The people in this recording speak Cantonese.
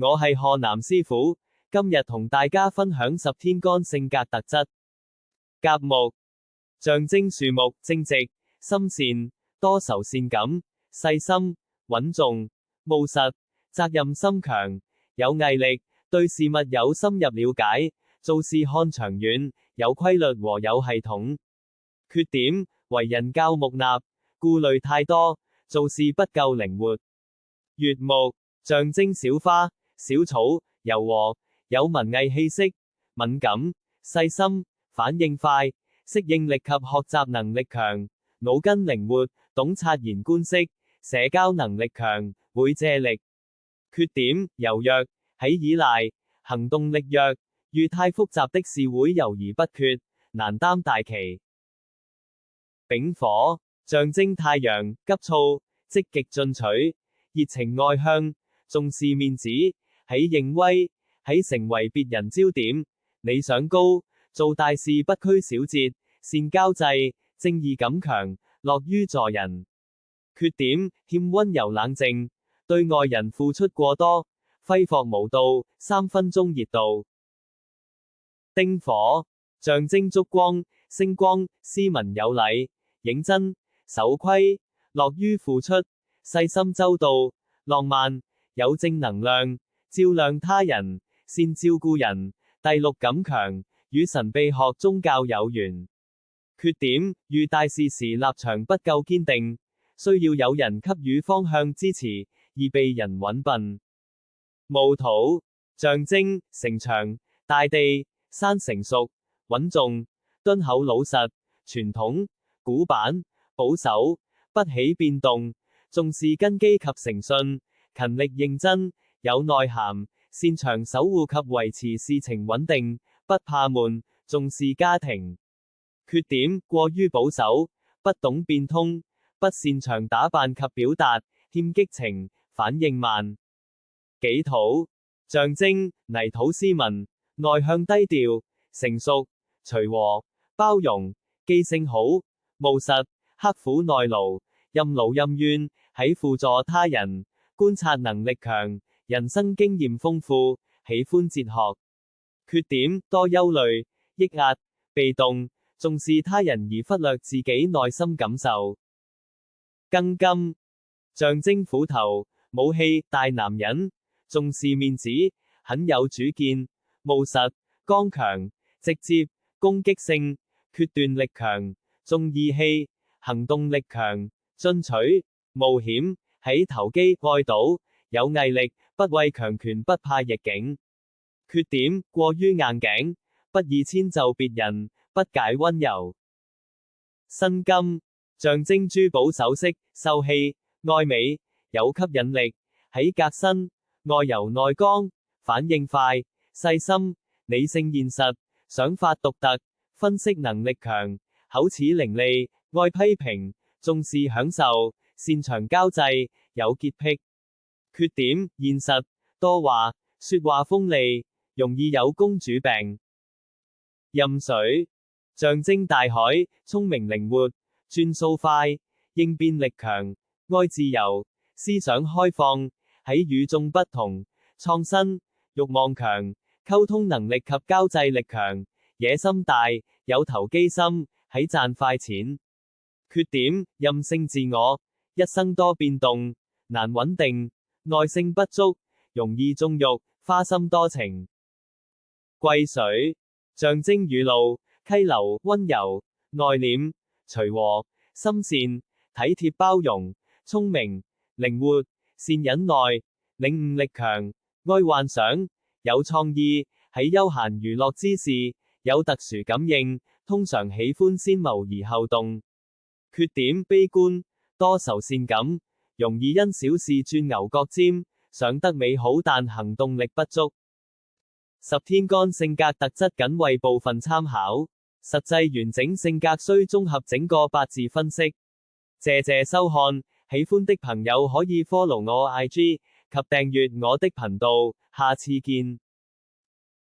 我係賀南師傅，今日同大家分享10天干性格特質。甲木，象徵樹木，正直、心善，多愁善感，細心、穩重、務實，責任心強，有毅力，對事物有深入了解，做事看長遠，有規律和有系統。缺點，為人較木訥，顧慮太多，做事不夠靈活。乙木，象徵小花、小草，柔和，有文藝氣息，敏感、細心，反應快，適應力及學習能力強，腦筋靈活，懂察言觀色，社交能力強，會借力。缺點，柔弱，喜依賴，行動力弱，遇太複雜的事會猶豫不決，難擔大旗。丙火，象徵太陽，急躁，積極進取，熱情外向，重視面子，喜認威，喜成為別人焦點，理想高，做大事不拘小節，善交際，正義感強，樂於助人。缺點，欠溫柔冷靜，對外人付出過多，揮霍無度，3分鐘熱度。丁火，象徵燭光、星光，斯文有禮，認真、守規，樂於付出，細心周到，浪漫，有正能量，照亮他人，善照顧人，第六感強，與神秘學宗教有緣。缺點，遇大事時立場不夠堅定，需要有人給予方向支持，易被人揾笨。戊土，象徵城牆、大地、山，成熟、穩重、敦厚老實、傳統、古板、保守，不喜變動，重視根基及誠信，勤力認真，有內涵，擅長守護及維持事情穩定，不怕悶，重視家庭。缺點，過於保守，不懂變通，不擅長打扮及表達，欠激情，反應慢。己土，象徵泥土斯文，內向低調，成熟，隨和，包容，記性好，務實，刻苦耐勞，任勞任怨，喜輔助他人，觀察能力強，人生經驗豐富，喜歡哲學。缺點，多憂慮，抑壓，被動，重視他人而忽略自己內心感受。庚金，象徵斧頭、武器，大男人，重視面子，很有主見，務實，剛強，直接，攻擊性，決斷力強，重義氣，行動力強，進取，冒險，喜投機，愛賭，有毅力，不畏強權，不怕逆境。缺點，過於硬頸，不易遷就別人，不解溫柔。辛金，象徵珠寶首飾，秀氣，愛美，有吸引力，喜革新，外柔內剛，反應快，細心，理性現實，想法獨特，分析能力強，口齒伶俐，愛批評，重視享受，擅長交際，有潔癖。缺點，現實，多話，說話鋒利，容易有公主病。壬水，象徵大海，聰明靈活，轉數快，應變力強，愛自由，思想開放，喜與眾不同，創新，慾望強，溝通能力及交際力強，野心大，有投機心，喜賺快錢。缺點，任性自我，一生多變動，難穩定，耐性不足，容易縱慾，花心多情。癸水，象徵雨露、溪流，溫柔、內斂、隨和，心善，體貼包容，聰明，靈活，善忍耐，領悟力強，愛幻想，有創意，喺休閒娛樂之事，有特殊感應，通常喜歡先謀而後動。缺點，悲觀，多愁善感，容易因小事鑽牛角尖，想得美好但行動力不足。10天干性格特質僅為部分參考，實際完整性格需綜合整個八字分析。謝謝收看，喜歡的朋友可以 follow 我 IG 及訂閱我的頻道，下次見。